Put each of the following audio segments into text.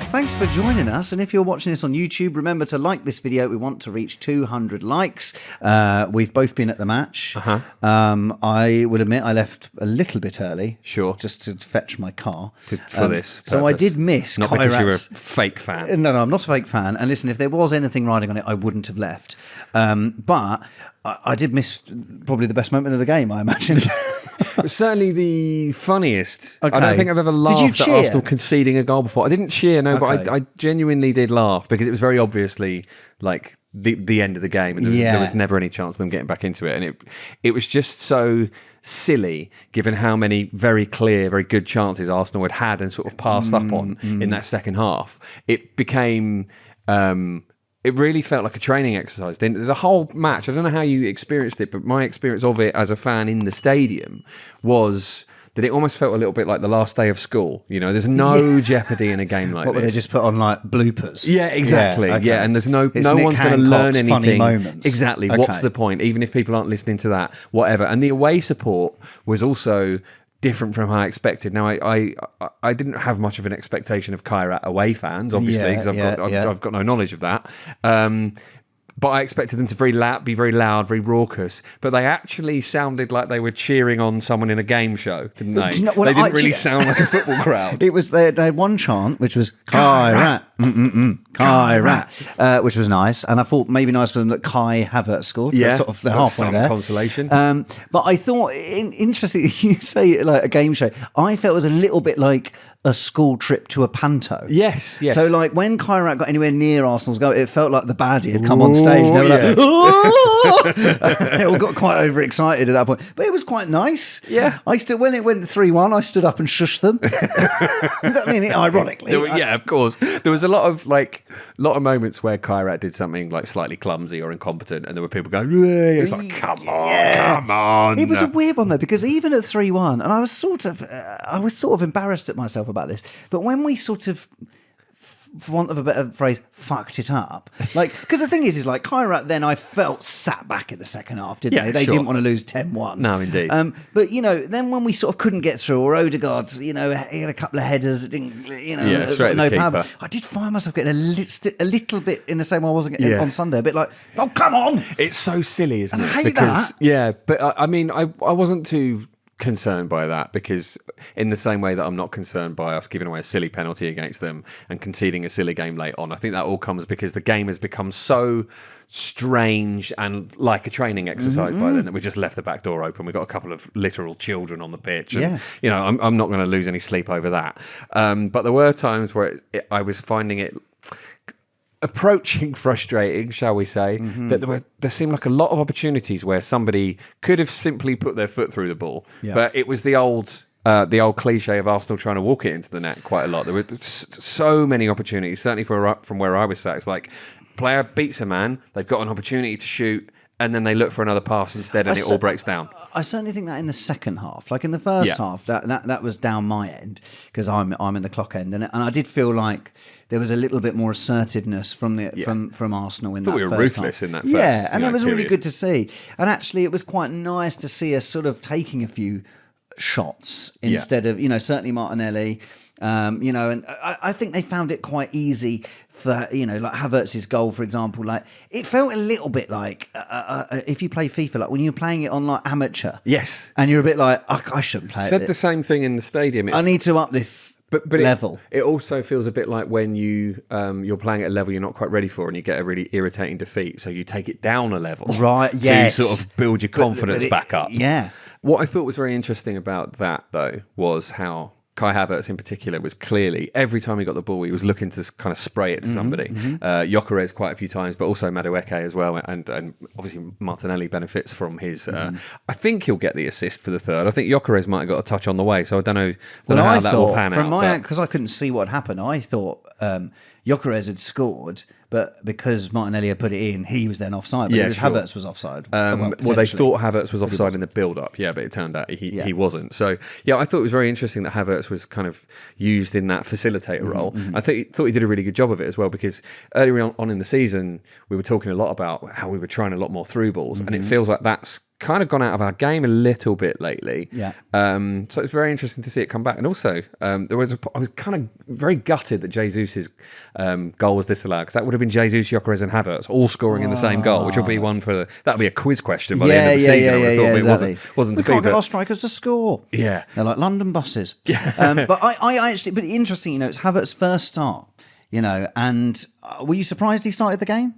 thanks for joining us. And if you're watching this on YouTube, remember to like this video. We want to reach 200 likes. We've both been at the match. I will admit I left a little bit early. Sure. Just to fetch my car. For this purpose. So I did miss Not because you're a fake fan. No, I'm not a fake fan. And listen, if there was anything riding on it, I wouldn't have left. But I did miss probably the best moment of the game, I imagine. Certainly the funniest. Okay. I don't think I've ever laughed at cheer? Arsenal conceding a goal before. I didn't cheer, no, Okay. but I genuinely did laugh because it was very obviously like the end of the game, and there was never any chance of them getting back into it. And it was just so silly, given how many very clear, very good chances Arsenal had and sort of passed up on in that second half. It became... it really felt like a training exercise. The whole match, I don't know how you experienced it, but my experience of it as a fan in the stadium was that it almost felt a little bit like the last day of school. You know, there's no jeopardy in a game like What, this. They just put on like bloopers? Yeah, exactly. Okay. Yeah, and there's no It's one's Nick going to learn Hancock's anything. Funny moments. Exactly. Okay. What's the point? Even if people aren't listening to that, whatever. And the away support was also different from how I expected. Now, I didn't have much of an expectation of Kairat away fans, obviously, because I've got no knowledge of that. But I expected them to be very loud, very raucous. But they actually sounded like they were cheering on someone in a game show, didn't they? Do you know what, they didn't really sound like a football crowd. It was they had one chant which was Kairat, Kairat, which was nice, and I thought maybe nice for them that Kai Havertz scored. Yeah, sort of halfway some there. consolation. But I thought interesting. You say it like a game show. I felt it was a little bit like a school trip to a panto. Yes. So like when Kairat got anywhere near Arsenal's goal, it felt like the baddie had come on stage. And they were like, "Oh!" They all got quite overexcited at that point. But it was quite nice. Yeah. When it went 3-1, I stood up and shushed them. I mean, ironically. Yeah, of course. There was a lot of moments where Kairat did something like slightly clumsy or incompetent, and there were people going, "Yeah." It's like, come on. It was a weird one though, because even at 3-1, and I was sort of embarrassed at myself about this, but when we sort of, for want of a better phrase, fucked it up. Like, because the thing is like Kairat then I felt sat back in the second half, didn't they? They didn't want to lose 10-1. No, indeed. But, then when we sort of couldn't get through, or Odegaard, he had a couple of headers that didn't, straight at the power. keeper. I did find myself getting a little bit in the same way I wasn't getting on Sunday, a bit like, oh, come on! It's so silly, isn't it? I hate that. Yeah, but I mean, I wasn't too concerned by that, because in the same way that I'm not concerned by us giving away a silly penalty against them and conceding a silly game late on, I think that all comes because the game has become so strange and like a training exercise by then that we just left the back door open. We've got a couple of literal children on the pitch, and I'm not going to lose any sleep over that. But there were times where I was finding it approaching frustrating, shall we say, that there seemed like a lot of opportunities where somebody could have simply put their foot through the ball, but it was the old cliche of Arsenal trying to walk it into the net quite a lot. There were so many opportunities, certainly from where I was sat. It's like, player beats a man, they've got an opportunity to shoot, and then they look for another pass instead, and it all breaks down. I certainly think that in the second half, like in the first half, that was down my end, because I'm in the clock end, and I did feel like there was a little bit more assertiveness from Arsenal in that first half. We were ruthless in that first. Yeah, and it was period. really good to see. And actually, it was quite nice to see us sort of taking a few shots instead of, certainly Martinelli. And I think they found it quite easy for, like Havertz's goal, for example. Like, it felt a little bit like if you play FIFA, like when you're playing it on like amateur. Yes. And you're a bit like, I shouldn't play it. Said the same thing in the stadium. I need to up this level. It also feels a bit like when you're playing at a level you're not quite ready for, and you get a really irritating defeat, so you take it down a level. Right, yes. So you sort of build your confidence back up. Yeah. What I thought was very interesting about that, though, was how Kai Havertz in particular was clearly, every time he got the ball, he was looking to kind of spray it to somebody. Gyökeres quite a few times, but also Madueke as well. And obviously Martinelli benefits from his... I think he'll get the assist for the third. I think Gyökeres might have got a touch on the way, so I don't know how that will pan out. Because I couldn't see what happened, I thought Gyökeres had scored, but because Martinelli had put it in, he was then offside. But Havertz was offside. Well, they thought Havertz was offside in the build-up, but it turned out he wasn't. So, I thought it was very interesting that Havertz was kind of used in that facilitator role. I thought he did a really good job of it as well, because earlier on in the season, we were talking a lot about how we were trying a lot more through balls, and it feels like that's kind of gone out of our game a little bit lately. Yeah. So it's very interesting to see it come back. And also, I was kind of very gutted that Jesus' goal was disallowed, because that would have been Jesus, Gyökeres, and Havertz all scoring in the same goal, which will be one for that'll be a quiz question by the end of the season. I would have thought, but exactly. it wasn't we to be. Can't get our strikers to score. Yeah, they're like London buses. But I actually, but interesting, you know, it's Havertz's first start, you know, and were you surprised he started the game?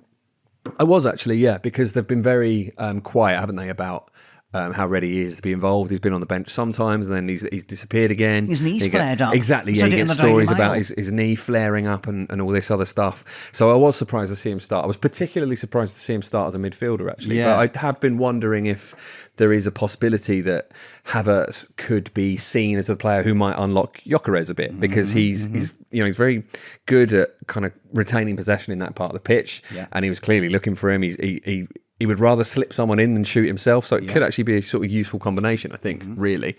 I was actually, yeah, because they've been very quiet, haven't they, about how ready he is to be involved. He's been on the bench sometimes, and then he's disappeared again. His knee's flared up. Exactly, yeah. So he gets stories about his knee flaring up and all this other stuff. So I was surprised to see him start. I was particularly surprised to see him start as a midfielder, actually. Yeah. But I have been wondering if there is a possibility that Havertz could be seen as a player who might unlock Gyökeres a bit, because he's very good at kind of retaining possession in that part of the pitch, and he was clearly looking for him. He would rather slip someone in than shoot himself, so it could actually be a sort of useful combination, I think, really.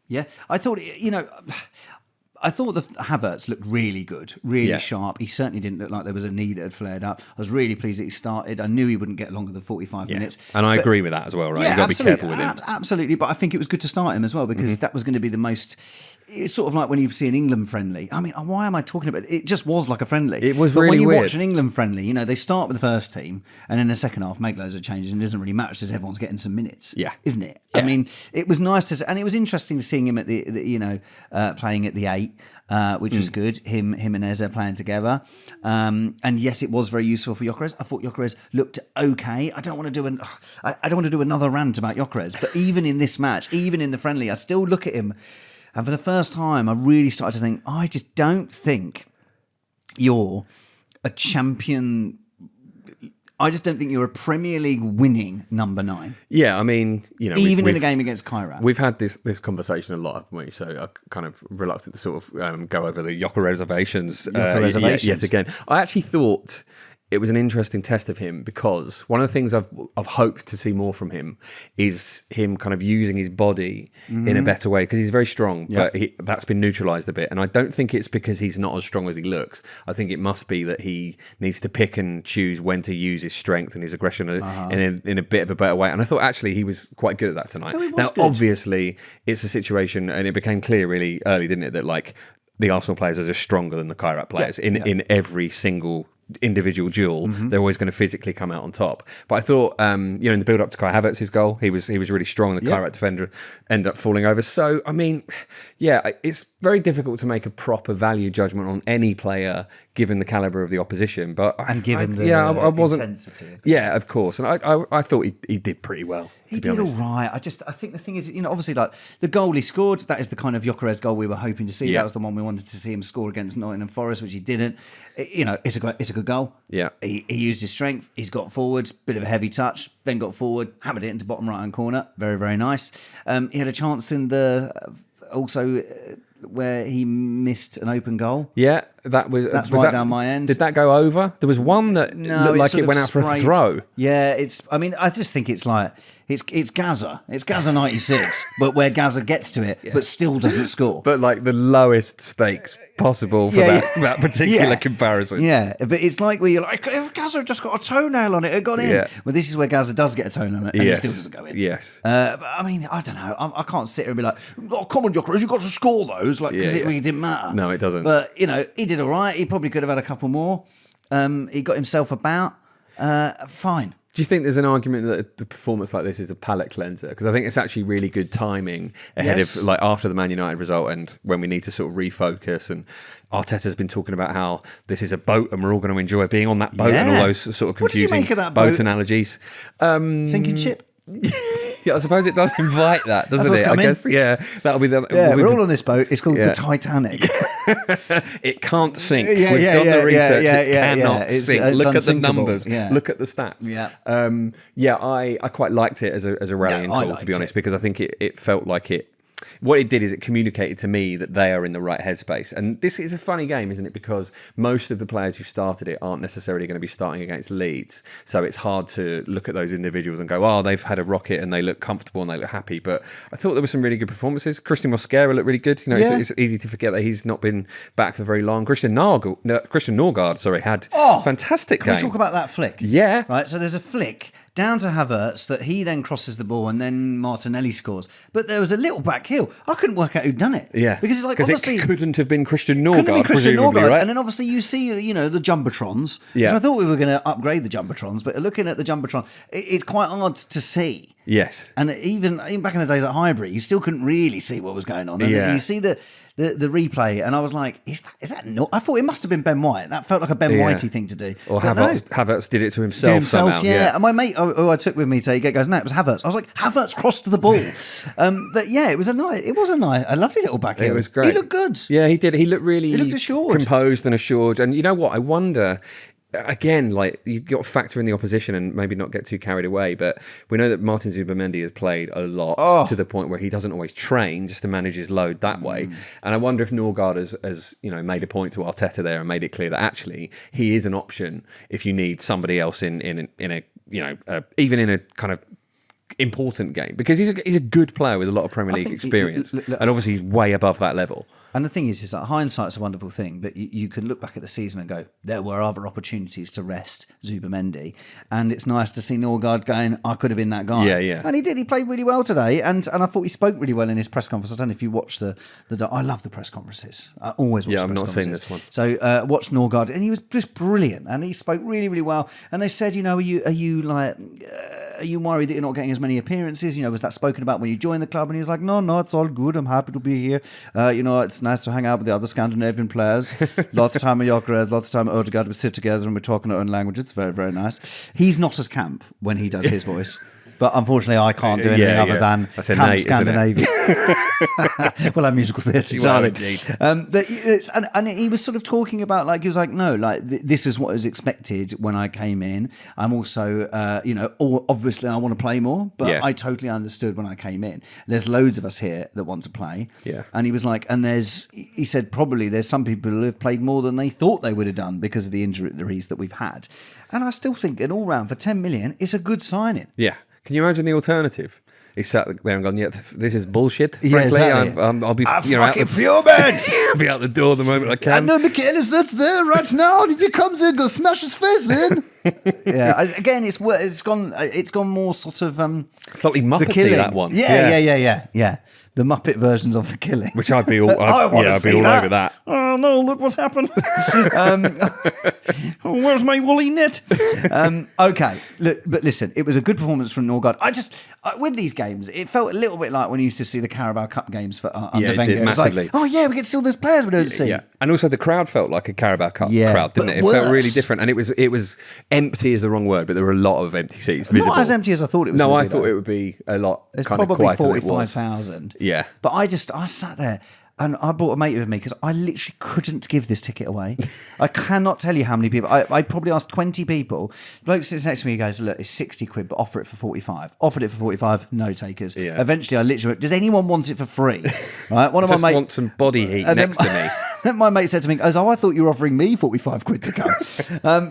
Yeah. I thought, you know, I thought the Havertz looked really good, really sharp. He certainly didn't look like there was a knee that had flared up. I was really pleased that he started. I knew he wouldn't get longer than 45 minutes. And I agree with that as well, right? You've got to be careful with him. Absolutely, but I think it was good to start him as well, because that was going to be the most... It's sort of like when you see an England friendly. I mean, why am I talking about it? It just was like a friendly. It was but really when you weird. watch an England friendly, you know, they start with the first team, and in the second half make loads of changes, and it doesn't really matter because everyone's getting some minutes. Yeah. Isn't it? Yeah. I mean, it was nice to... And it was interesting to seeing him at the playing at the 8, which was good. Him and Eze playing together. And yes, it was very useful for Gyökeres. I thought Gyökeres looked okay. I don't want to do another rant about Gyökeres, but even in this match, even in the friendly, I still look at him, and for the first time, I really started to think, I just don't think you're a champion. I just don't think you're a Premier League winning number 9. Yeah, I mean, you know, even in a game against Kairat. We've had this conversation a lot, haven't we? So I'm kind of reluctant to sort of go over the Gyökeres reservations yet again. I actually thought it was an interesting test of him, because one of the things I've hoped to see more from him is him kind of using his body in a better way, because he's very strong, but that's been neutralised a bit. And I don't think it's because he's not as strong as he looks. I think it must be that he needs to pick and choose when to use his strength and his aggression in a bit of a better way. And I thought actually he was quite good at that tonight. Now, obviously, it's a situation, and it became clear really early, didn't it, that like the Arsenal players are just stronger than the Kairat players in every single individual duel. They're always going to physically come out on top. But I thought, in the build up to Kai Havertz's goal, he was really strong. The Kairat defender ended up falling over. So I mean, it's very difficult to make a proper value judgment on any player given the caliber of the opposition. But given the intensity. Yeah, of course. And I thought he did pretty well. He did all right. I think the thing is, you know, obviously, like the goal he scored, that is the kind of Gyökeres goal we were hoping to see. Yeah. That was the one we wanted to see him score against Nottingham Forest, which he didn't. You know, it's a good goal. Yeah, he used his strength. He's got forward, bit of a heavy touch, then got forward, hammered it into bottom right hand corner. Very, very nice. He had a chance in the where he missed an open goal. Yeah, that's right down my end. Did that go over? There was one that looked like it went out for a throw. Yeah, I just think it's like it's Gaza. It's Gaza 96, but where Gaza gets to it, but still doesn't score. But like the lowest stakes possible for that particular comparison. Yeah, but it's like where you're like, if Gaza just got a toenail on it, it got in. Yeah. Well, this is where Gaza does get a toenail on it, and it still doesn't go in. Yes. But I mean, I don't know. I can't sit here and be like, oh, come on, Gyökeres, you've got to score those, like, because it really didn't matter. No, it doesn't. But, you know, he did all right. He probably could have had a couple more. He got himself about. Fine. Do you think there's an argument that the performance like this is a palate cleanser? Because I think it's actually really good timing ahead of, like, after the Man United result and when we need to sort of refocus. And Arteta's been talking about how this is a boat and we're all going to enjoy being on that boat and all those sort of confusing boat analogies. Sinking ship? Yeah, I suppose it does invite that, doesn't it? I guess, that'll be the... Yeah, we're all on this boat. It's called the Titanic. It can't sink. We've done the research. It cannot sink. Look at the numbers. Look at the stats. I quite liked it as a rallying call, to be honest, because I think it felt like what it did is it communicated to me that they are in the right headspace. And this is a funny game, isn't it? Because most of the players who started it aren't necessarily going to be starting against Leeds. So it's hard to look at those individuals and go, oh, they've had a rocket and they look comfortable and they look happy. But I thought there were some really good performances. Christian Mosquera looked really good. You know, it's easy to forget that he's not been back for very long. Christian Norgard, had fantastic game. Can we talk about that flick? Yeah. Right, so there's a flick down to Havertz that he then crosses the ball and then Martinelli scores. But there was a little back heel. I couldn't work out who'd done it. Yeah. Because it's like, because obviously... it couldn't have been Christian Norgard, Couldn't be Christian presumably, Norgard. right? And then obviously you see, the Jumbotrons. Yeah. Which I thought we were going to upgrade the Jumbotrons, but looking at the Jumbotron, it's quite hard to see. Yes. And even back in the days at Highbury, you still couldn't really see what was going on. And you see the replay, and I was like, is that not? I thought it must have been Ben White. That felt like a Ben Whitey thing to do. Or Havertz did it to himself somehow. Yeah. And my mate, who I took with me to goes, no, it was Havertz. I was like, Havertz crossed the ball. But yeah, it was a lovely little back heel. It was great. He looked good. Yeah, he did. He looked really assured. composed and assured. And you know what? I wonder... Again, like you've got to factor in the opposition and maybe not get too carried away. But we know that Martin Zubimendi has played a lot to the point where he doesn't always train just to manage his load that way. And I wonder if Norgard has made a point to Arteta there and made it clear that actually he is an option if you need somebody else in a even in a kind of important game, because he's a good player with a lot of Premier League experience, and obviously he's way above that level. And the thing is that hindsight's a wonderful thing, but you can look back at the season and go, there were other opportunities to rest Zubimendi, and it's nice to see Norgard going, I could have been that guy. Yeah. And he did. He played really well today, and I thought he spoke really well in his press conference. I don't know if you watched I love the press conferences. I always watch the press conferences. I've not seen this one. So watch Norgard, and he was just brilliant, and he spoke really, really well. And they said, are you worried that you're not getting as many appearances? Was that spoken about when you joined the club? And he was like, no, it's all good. I'm happy to be here. It's nice to hang out with the other Scandinavian players. Lots of time at Gyökeres, lots of time at Odegaard. We sit together and we're talking our own language. It's very, very nice. He's not as camp when he does his voice. But unfortunately, I can't do anything other than camp Scandinavian. Well, I'm musical theatre, darling. But and he was sort of talking about, he was like, no, this is what was expected when I came in. I'm also, obviously I want to play more, but I totally understood when I came in. There's loads of us here that want to play. Yeah. And he was like, he said, probably there's some people who have played more than they thought they would have done because of the injuries that we've had. And I still think an all-round for 10 million is a good signing. Yeah. Can you imagine the alternative? He sat there and gone, this is bullshit. Frankly, yeah, exactly. I'll be fucking fuming. I'll be out the door the moment I can. I know Michaelis that's there right now, and if he comes in, go smash his face in. Yeah, again, it's gone more sort of slightly Muppety, that one. Yeah. The Muppet versions of The Killing, which I'd be all over that. Oh no! Look what's happened. Where's my woolly knit? Okay, look, but listen, it was a good performance from Norgard. With these games, it felt a little bit like when you used to see the Carabao Cup games for under Wenger. It did massively. It was like, we get to see all these players we don't see. Yeah, and also the crowd felt like a Carabao Cup crowd, didn't it? It felt really different, and it was empty is the wrong word, but there were a lot of empty seats visible. Not as empty as I thought it was. No, I thought it would be a lot. There's kind probably of quieter 45,000. Yeah. But I sat there and I brought a mate with me because I literally couldn't give this ticket away. I cannot tell you how many people. I probably asked 20 people. The bloke sits next to me, he goes, look, it's 60 quid, but offer it for 45. Offered it for 45, no takers. Yeah. Eventually I literally went, does anyone want it for free? Right? One of my mates want some body heat next to me. Then my mate said to me, I thought you were offering me 45 quid to come.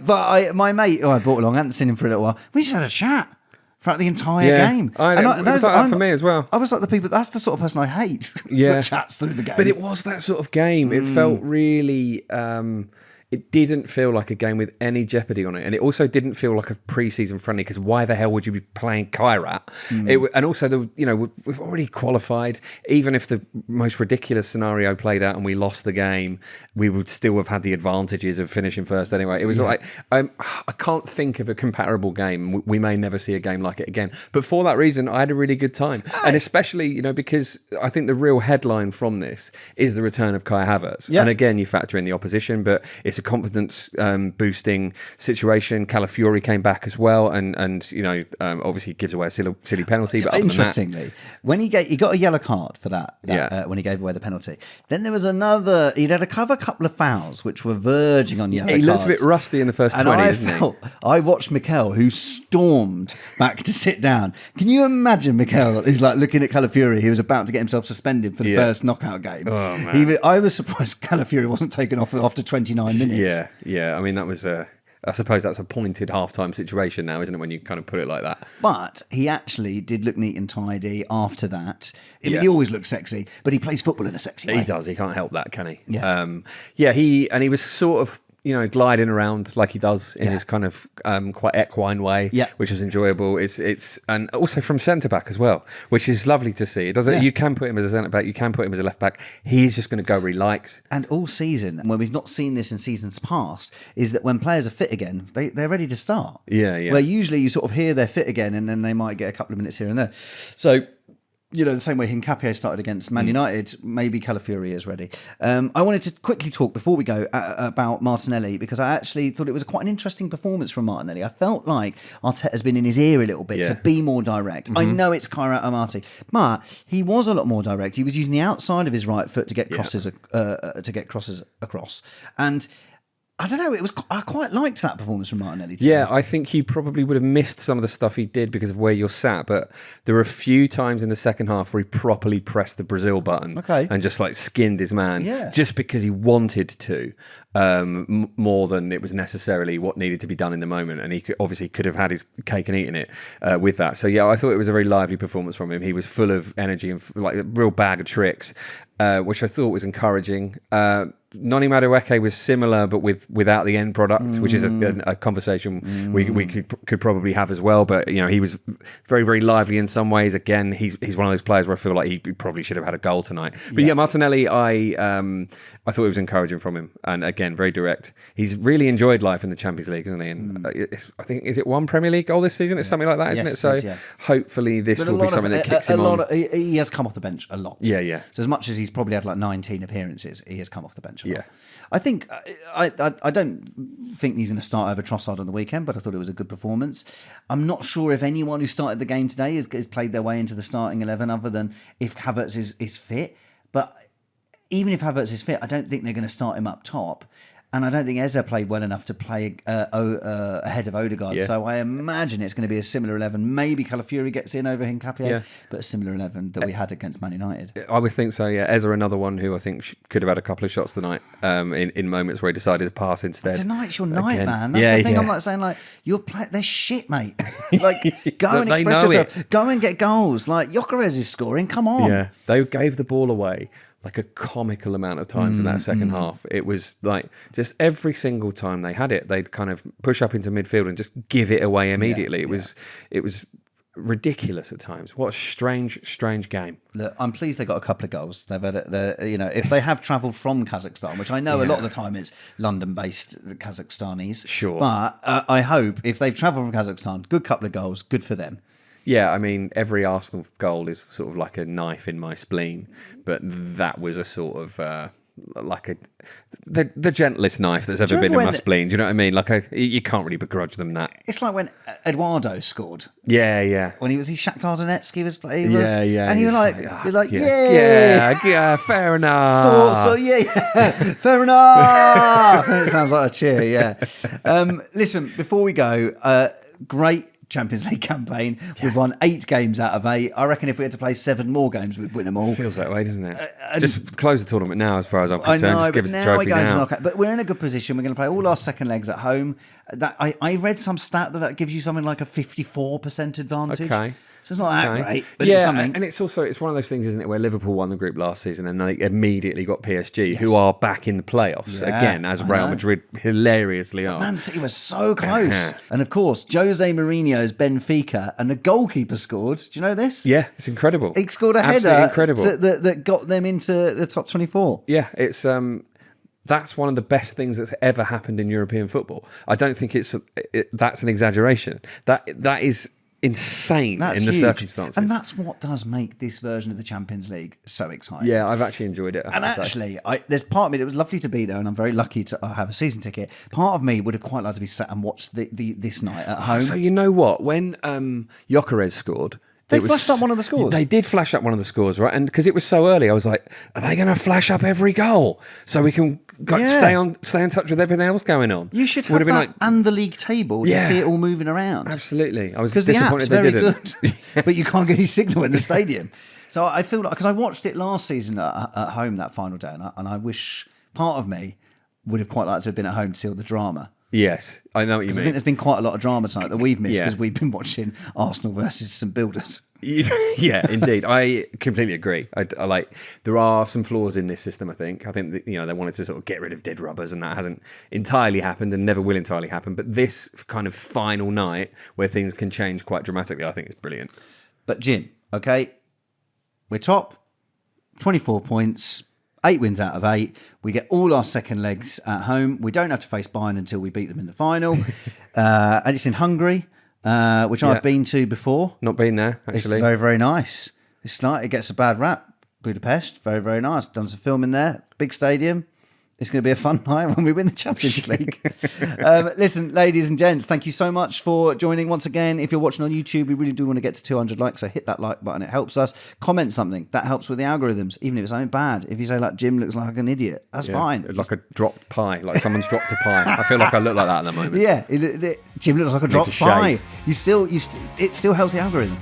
But my mate, I brought along, I hadn't seen him for a little while. We just had a chat throughout the entire game. It was like that for me as well. I was like the people, that's the sort of person I hate that chats through the game. But it was that sort of game. It felt really... it didn't feel like a game with any jeopardy on it. And it also didn't feel like a pre-season friendly, because why the hell would you be playing Kairat? And also, we've already qualified. Even if the most ridiculous scenario played out and we lost the game, we would still have had the advantages of finishing first anyway. It was like, I can't think of a comparable game. We may never see a game like it again. But for that reason, I had a really good time. And especially, because I think the real headline from this is the return of Kai Havertz. Yeah. And again, you factor in the opposition, but it's a confidence boosting situation. Calafiori came back as well, and obviously gives away a silly penalty. But interestingly, when he got a yellow card for that when he gave away the penalty, then there was another. He'd had a couple of fouls which were verging on yellow. He looks a bit rusty in the first 20, doesn't he? I watched Mikel, who stormed back to sit down. Can you imagine Mikel? He's like looking at Calafiori. He was about to get himself suspended for the first knockout game. Oh, man. I was surprised Calafiori wasn't taken off after 29 minutes. Yeah. I mean, that was I suppose that's a pointed half-time situation now, isn't it, when you kind of put it like that? But he actually did look neat and tidy after that. I mean, he always looks sexy, but he plays football in a sexy way. He does. He can't help that, can he? Yeah. He was sort of gliding around like he does in his kind of quite equine way, which is enjoyable. It's and also from centre back as well, which is lovely to see. It doesn't. You can put him as a centre back, you can put him as a left back. He's just going to go where he likes. And all season, when we've not seen this in seasons past, is that when players are fit again, they're ready to start. Yeah. Where usually you sort of hear they're fit again, and then they might get a couple of minutes here and there. So, the same way Hincapié started against Man United, maybe Calafiori is ready. I wanted to quickly talk before we go about Martinelli, because I actually thought it was quite an interesting performance from Martinelli. I felt like Arteta's been in his ear a little bit to be more direct. I know it's Kairat Amati, but he was a lot more direct. He was using the outside of his right foot to get crosses across, and I don't know. I quite liked that performance from Martinelli. Yeah, I think he probably would have missed some of the stuff he did because of where you're sat. But there were a few times in the second half where he properly pressed the Brazil button and just like skinned his man, just because he wanted to, more than it was necessarily what needed to be done in the moment. And he obviously could have had his cake and eaten it with that. So yeah, I thought it was a very lively performance from him. He was full of energy and like a real bag of tricks, which I thought was encouraging. Noni Madueke was similar, but without the end product, which is a conversation we could probably have as well. But he was very, very lively in some ways. Again, he's one of those players where I feel like he probably should have had a goal tonight. But yeah, Martinelli, I thought it was encouraging from him, and again, very direct. He's really enjoyed life in the Champions League, isn't he? And I think, is it one Premier League goal this season? It's something like that, isn't it? So hopefully this will be something that kicks him on. He has come off the bench a lot. Yeah. So as much as he's probably had like 19 appearances, he has come off the bench. Yeah, I think I don't think he's going to start over Trossard on the weekend, but I thought it was a good performance. I'm not sure if anyone who started the game today has played their way into the starting 11, other than if Havertz is fit. But even if Havertz is fit, I don't think they're going to start him up top. And I don't think Eze played well enough to play ahead of Odegaard. Yeah. So I imagine it's going to be a similar 11. Maybe Calafiori gets in over Hincapié, but a similar 11 that we had against Man United. I would think so, yeah. Eze, another one who I think could have had a couple of shots tonight in moments where he decided to pass instead. Tonight's your night, man. That's the thing I'm like saying, like, they're shit, mate. Like, go and express yourself. Go and get goals. Like, Gyökeres is scoring. Come on. Yeah, they gave the ball away like a comical amount of times in that second half. It was like just every single time they had it, they'd kind of push up into midfield and just give it away immediately. It was ridiculous at times. What a strange game. Look, I'm pleased they got a couple of goals. They've had if they have travelled from Kazakhstan, which I know a lot of the time it's London-based Kazakhstanis. Sure. But I hope if they've travelled from Kazakhstan, good couple of goals, good for them. Yeah, I mean, every Arsenal goal is sort of like a knife in my spleen, but that was a sort of the gentlest knife that's ever been in my spleen. Do you know what I mean? Like, you can't really begrudge them that. It's like when Eduardo scored. Yeah. When he Shakhtar Donetsk, was. Yeah. And you're like, yeah, fair enough. So fair enough. It sounds like a cheer. Yeah. Listen, before we go, great Champions League campaign. We've won 8 games out of 8. I reckon if we had to play 7 more games, we'd win them all. Feels that way, doesn't it? Just close the tournament now, as far as I'm concerned. Just give us the trophy now. But we're in a good position. We're going to play all our second legs at home. That I read some stat that gives you something like a 54% advantage. Okay. So it's not that great, but it's something. And it's one of those things, isn't it, where Liverpool won the group last season and they immediately got PSG, who are back in the playoffs again, as Real Madrid hilariously are. Man City was so close. And of course, Jose Mourinho's Benfica, and the goalkeeper scored. Do you know this? Yeah, it's incredible. He scored a header that got them into the top 24. Yeah, it's that's one of the best things that's ever happened in European football. I don't think that's an exaggeration. That is insane in the circumstances. And that's what does make this version of the Champions League so exciting. Yeah, I've actually enjoyed it. And actually, there's part of me that was lovely to be there, and I'm very lucky to have a season ticket. Part of me would have quite liked to be sat and watch this night at home. So you know what? When Gyökeres scored, they flashed up one of the scores. They did flash up one of the scores, right? And because it was so early, I was like, are they going to flash up every goal so we can stay in touch with everything else going on? You should have that and the league table to see it all moving around. Absolutely. I was disappointed they didn't. Good, but you can't get any signal in the stadium. So I feel like, because I watched it last season at home, that final day, and I wish part of me would have quite liked to have been at home to see all the drama. Yes, I know what you I mean. think there's been quite a lot of drama tonight that we've missed Yeah. because we've been watching Arsenal versus St Builders. Yeah, indeed. I completely agree. I like there are some flaws in this system. I think that, they wanted to sort of get rid of dead rubbers, and that hasn't entirely happened and never will entirely happen. But this kind of final night where things can change quite dramatically, I think is brilliant. But Jim, okay, we're top, 24 points. 8 wins out of 8. We get all our second legs at home. We don't have to face Bayern until we beat them in the final. And it's in Hungary, which I've been to before. Not been there, actually. It's very, very nice. It's nice. It gets a bad rap. Budapest, very, very nice. Done some filming there. Big stadium. It's going to be a fun night when we win the Champions League. Listen, ladies and gents, thank you so much for joining once again. If you're watching on YouTube, we really do want to get to 200 likes, so hit that like button. It helps us. Comment something. That helps with the algorithms, even if it's something bad. If you say, like, Jim looks like an idiot, that's fine. Like a dropped pie, like someone's dropped a pie. I feel like I look like that at the moment. Yeah, Jim looks like a dropped pie. It still helps the algorithm.